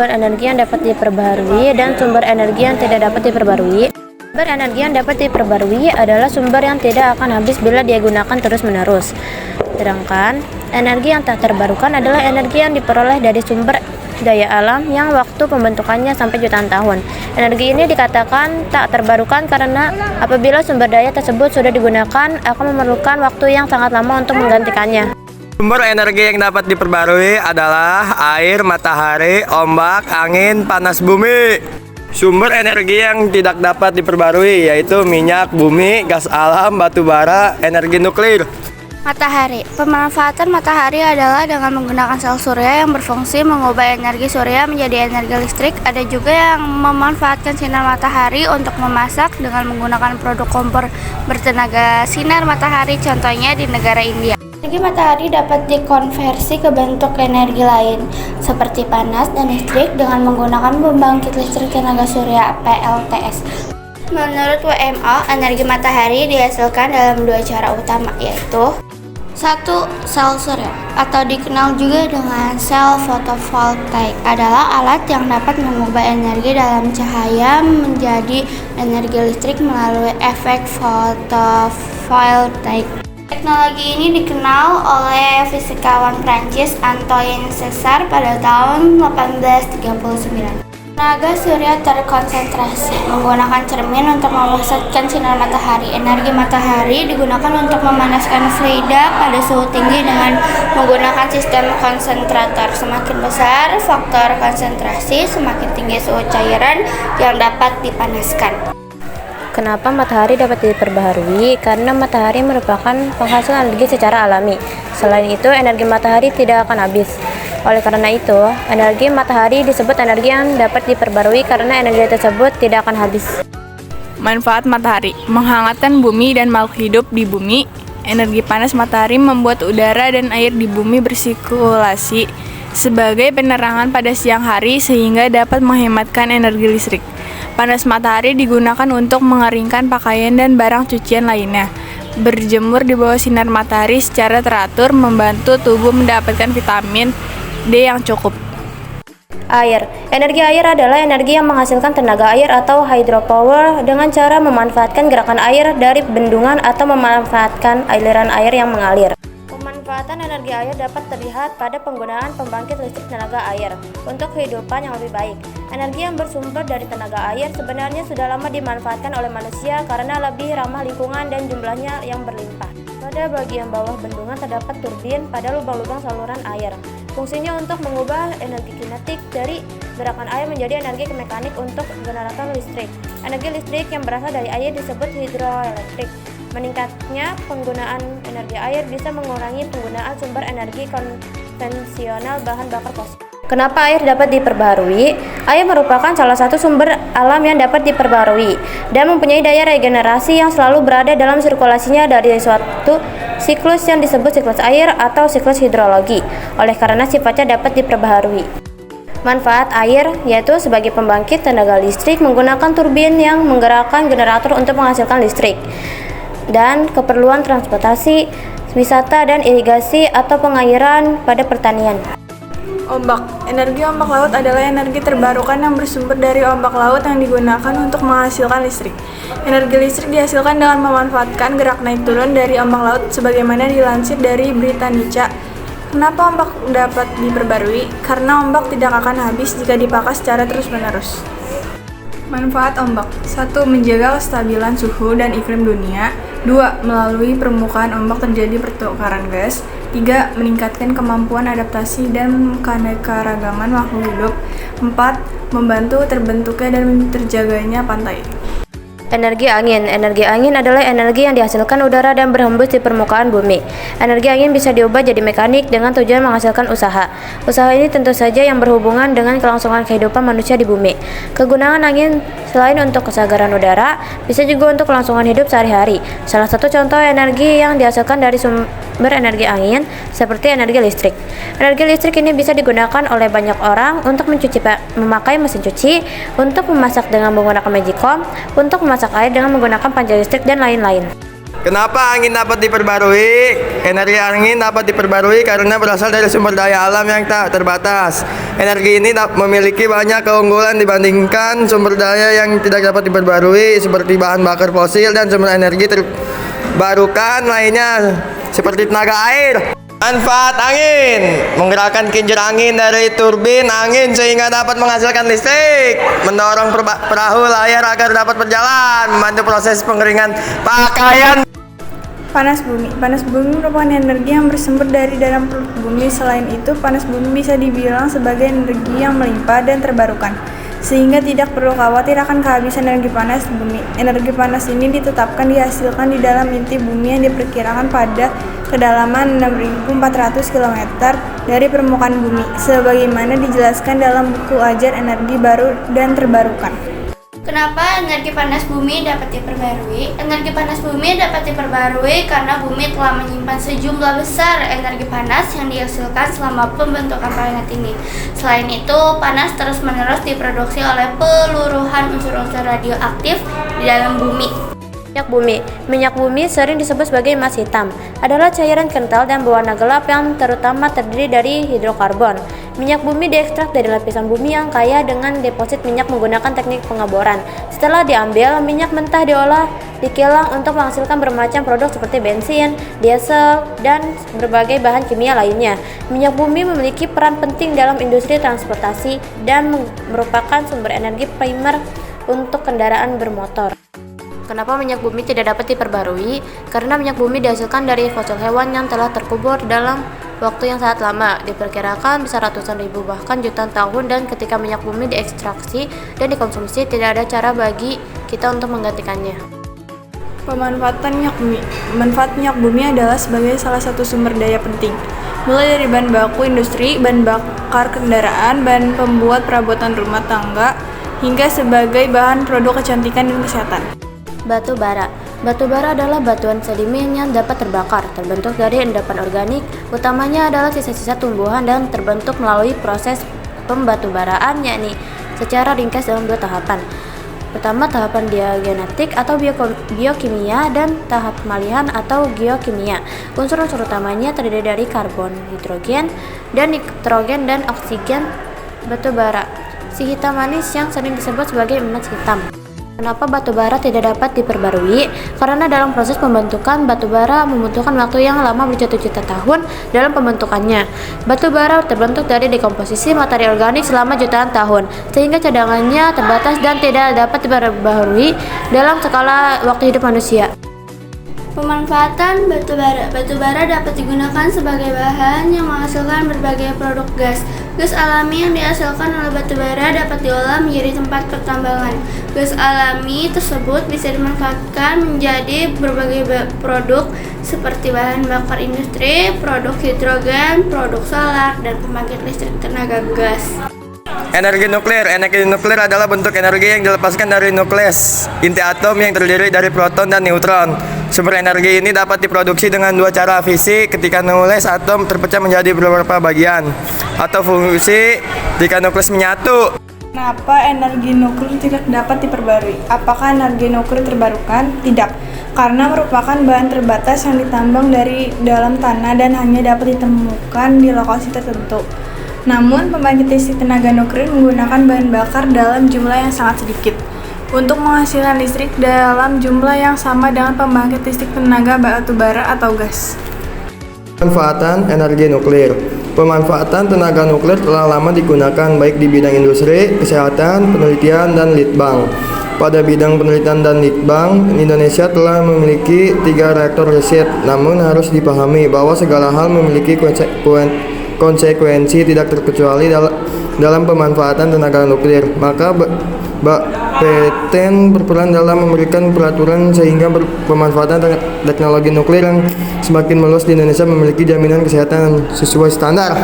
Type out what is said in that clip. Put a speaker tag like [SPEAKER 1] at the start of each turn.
[SPEAKER 1] sumber energi yang dapat diperbarui dan sumber energi yang tidak dapat diperbarui. Sumber energi yang dapat diperbarui adalah sumber yang tidak akan habis bila digunakan terus-menerus. Sedangkan energi yang tak terbarukan adalah energi yang diperoleh dari sumber daya alam yang waktu pembentukannya sampai jutaan tahun. Energi ini dikatakan tak terbarukan karena apabila sumber daya tersebut sudah digunakan akan memerlukan waktu yang sangat lama untuk menggantikannya.
[SPEAKER 2] Sumber energi yang dapat diperbarui adalah air, matahari, ombak, angin, panas bumi. Sumber energi yang tidak dapat diperbarui yaitu minyak, bumi, gas alam, batu bara, energi nuklir.
[SPEAKER 3] Matahari. Pemanfaatan matahari adalah dengan menggunakan sel surya yang berfungsi mengubah energi surya menjadi energi listrik. Ada juga yang memanfaatkan sinar matahari untuk memasak dengan menggunakan produk kompor bertenaga sinar matahari, contohnya di negara India. Energi matahari dapat dikonversi ke bentuk energi lain, seperti panas dan listrik dengan menggunakan pembangkit listrik tenaga surya (PLTS). Menurut WMO, energi matahari dihasilkan dalam dua cara utama, yaitu 1. Sel surya, atau dikenal juga dengan sel fotovoltaik, adalah alat yang dapat mengubah energi dalam cahaya menjadi energi listrik melalui efek fotovoltaik. Teknologi ini dikenal oleh fisikawan Prancis Antoine César pada tahun 1839. Tenaga surya terkonsentrasi menggunakan cermin untuk memusatkan sinar matahari. Energi matahari digunakan untuk memanaskan fluida pada suhu tinggi dengan menggunakan sistem konsentrator. Semakin besar faktor konsentrasi, semakin tinggi suhu cairan yang dapat dipanaskan.
[SPEAKER 1] Kenapa matahari dapat diperbaharui? Karena matahari merupakan penghasil energi secara alami. Selain itu, energi matahari tidak akan habis. Oleh karena itu, energi matahari disebut energi yang dapat diperbarui karena energi tersebut tidak akan habis.
[SPEAKER 4] Manfaat matahari: menghangatkan bumi dan makhluk hidup di bumi. Energi panas matahari membuat udara dan air di bumi bersirkulasi sebagai penerangan pada siang hari sehingga dapat menghematkan energi listrik. Panas matahari digunakan untuk mengeringkan pakaian dan barang cucian lainnya. Berjemur di bawah sinar matahari secara teratur membantu tubuh mendapatkan vitamin D yang cukup.
[SPEAKER 1] Air. Energi air adalah energi yang menghasilkan tenaga air atau hydropower dengan cara memanfaatkan gerakan air dari bendungan atau memanfaatkan aliran air yang mengalir. Pemanfaatan energi air dapat terlihat pada penggunaan pembangkit listrik tenaga air untuk kehidupan yang lebih baik. Energi yang bersumber dari tenaga air sebenarnya sudah lama dimanfaatkan oleh manusia karena lebih ramah lingkungan dan jumlahnya yang berlimpah. Pada bagian bawah bendungan terdapat turbin pada lubang-lubang saluran air. Fungsinya untuk mengubah energi kinetik dari gerakan air menjadi energi mekanik untuk generator listrik. Energi listrik yang berasal dari air disebut hidroelektrik. Meningkatnya penggunaan energi air bisa mengurangi penggunaan sumber energi konvensional bahan bakar fosil. Kenapa air dapat diperbarui? Air merupakan salah satu sumber alam yang dapat diperbarui dan mempunyai daya regenerasi yang selalu berada dalam sirkulasinya dari suatu siklus yang disebut siklus air atau siklus hidrologi. Oleh karena sifatnya dapat diperbaharui. Manfaat air yaitu sebagai pembangkit tenaga listrik menggunakan turbin yang menggerakkan generator untuk menghasilkan listrik, dan keperluan transportasi, wisata dan irigasi atau pengairan pada pertanian.
[SPEAKER 4] Ombak. Energi ombak laut adalah energi terbarukan yang bersumber dari ombak laut yang digunakan untuk menghasilkan listrik. Energi listrik dihasilkan dengan memanfaatkan gerak naik turun dari ombak laut sebagaimana dilansir dari Britannica. Kenapa ombak dapat diperbarui? Karena ombak tidak akan habis jika dipakai secara terus-menerus. Manfaat ombak: 1. Menjaga kestabilan suhu dan iklim dunia. 2. Melalui permukaan ombak terjadi pertukaran gas. 3. Meningkatkan kemampuan adaptasi dan keanekaragaman makhluk hidup. 4. Membantu terbentuknya dan terjaganya pantai.
[SPEAKER 1] Energi angin. Energi angin adalah energi yang dihasilkan udara dan berhembus di permukaan bumi. Energi angin bisa diubah jadi mekanik dengan tujuan menghasilkan usaha. Usaha ini tentu saja yang berhubungan dengan kelangsungan kehidupan manusia di bumi. Kegunaan angin selain untuk kesegaran udara, bisa juga untuk kelangsungan hidup sehari-hari. Salah satu contoh energi yang dihasilkan dari sumber energi angin seperti energi listrik. Energi listrik ini bisa digunakan oleh banyak orang untuk memakai mesin cuci, untuk memasak dengan menggunakan magicom, untuk memasak air dengan menggunakan panci listrik, dan lain-lain.
[SPEAKER 2] Kenapa angin dapat diperbarui? Energi angin dapat diperbarui karena berasal dari sumber daya alam yang tak terbatas. Energi ini memiliki banyak keunggulan dibandingkan sumber daya yang tidak dapat diperbarui seperti bahan bakar fosil dan sumber energi terbarukan lainnya seperti tenaga air. Manfaat angin: menggerakkan kincir angin dari turbin angin sehingga dapat menghasilkan listrik, mendorong perahu layar agar dapat berjalan, membantu proses pengeringan pakaian.
[SPEAKER 4] Panas bumi. Panas bumi merupakan energi yang bersumber dari dalam perut bumi. Selain itu, panas bumi bisa dibilang sebagai energi yang melimpah dan terbarukan, sehingga tidak perlu khawatir akan kehabisan energi panas bumi. Energi panas ini ditetapkan dihasilkan di dalam inti bumi yang diperkirakan pada kedalaman 6.400 km dari permukaan bumi, sebagaimana dijelaskan dalam buku Ajar Energi Baru dan Terbarukan.
[SPEAKER 3] Kenapa energi panas bumi dapat diperbarui? Energi panas bumi dapat diperbarui karena bumi telah menyimpan sejumlah besar energi panas yang dihasilkan selama pembentukan planet ini. Selain itu, panas terus-menerus diproduksi oleh peluruhan unsur-unsur radioaktif di dalam bumi.
[SPEAKER 1] Minyak bumi. Minyak bumi sering disebut sebagai emas hitam. Adalah cairan kental dan berwarna gelap yang terutama terdiri dari hidrokarbon. Minyak bumi diekstrak dari lapisan bumi yang kaya dengan deposit minyak menggunakan teknik pengeboran. Setelah diambil, minyak mentah diolah di kilang untuk menghasilkan bermacam produk seperti bensin, diesel, dan berbagai bahan kimia lainnya. Minyak bumi memiliki peran penting dalam industri transportasi dan merupakan sumber energi primer untuk kendaraan bermotor. Kenapa minyak bumi tidak dapat diperbarui? Karena minyak bumi dihasilkan dari fosil hewan yang telah terkubur dalam waktu yang sangat lama, diperkirakan bisa ratusan ribu bahkan jutaan tahun, dan ketika minyak bumi diekstraksi dan dikonsumsi tidak ada cara bagi kita untuk menggantikannya.
[SPEAKER 4] Pemanfaatan minyak bumi. Manfaat minyak bumi adalah sebagai salah satu sumber daya penting, mulai dari bahan baku industri, bahan bakar kendaraan, bahan pembuat perabotan rumah tangga, hingga sebagai bahan produk kecantikan dan kesehatan.
[SPEAKER 1] Batu bara. Batu bara adalah batuan sedimen yang dapat terbakar, terbentuk dari endapan organik, utamanya adalah sisa-sisa tumbuhan dan terbentuk melalui proses pembatubaraan, yakni secara ringkas dalam 2 tahapan. Pertama, tahapan diagenetik atau biokimia, dan tahap pemalihan atau geokimia. Unsur-unsur utamanya terdiri dari karbon, hidrogen, dan nitrogen dan oksigen. Batu bara, si hitam manis yang sering disebut sebagai emas hitam. Kenapa batu bara tidak dapat diperbarui? Karena dalam proses pembentukan batu bara membutuhkan waktu yang lama berjuta-juta tahun dalam pembentukannya. Batu bara terbentuk dari dekomposisi materi organik selama jutaan tahun, sehingga cadangannya terbatas dan tidak dapat diperbarui dalam skala waktu hidup manusia.
[SPEAKER 3] Pemanfaatan batu bara. Batu bara dapat digunakan sebagai bahan yang menghasilkan berbagai produk gas. Gas alami yang dihasilkan oleh batu bara dapat diolah menjadi tempat pertambangan. Gas alami tersebut bisa dimanfaatkan menjadi berbagai produk seperti bahan bakar industri, produk hidrogen, produk solar, dan pembangkit listrik tenaga gas.
[SPEAKER 2] Energi nuklir. Energi nuklir adalah bentuk energi yang dilepaskan dari nukleus inti atom yang terdiri dari proton dan neutron. Sumber energi ini dapat diproduksi dengan 2 cara fisik ketika nukleus atom terpecah menjadi beberapa bagian, atau fusi ketika nukleus menyatu.
[SPEAKER 4] Kenapa energi nuklir tidak dapat diperbarui? Apakah energi nuklir terbarukan? Tidak, karena merupakan bahan terbatas yang ditambang dari dalam tanah dan hanya dapat ditemukan di lokasi tertentu. Namun, pembangkit listrik tenaga nuklir menggunakan bahan bakar dalam jumlah yang sangat sedikit untuk menghasilkan listrik dalam jumlah yang sama dengan pembangkit listrik tenaga batu bara atau gas.
[SPEAKER 2] Pemanfaatan energi nuklir. Pemanfaatan tenaga nuklir telah lama digunakan baik di bidang industri, kesehatan, penelitian, dan litbang. Pada bidang penelitian dan litbang, Indonesia telah memiliki 3 reaktor riset. Namun harus dipahami bahwa segala hal memiliki konsekuensi tidak terkecuali dalam pemanfaatan tenaga nuklir. Maka Bapeten berperan dalam memberikan peraturan sehingga pemanfaatan teknologi nuklir yang semakin meluas di Indonesia memiliki jaminan kesehatan sesuai standar.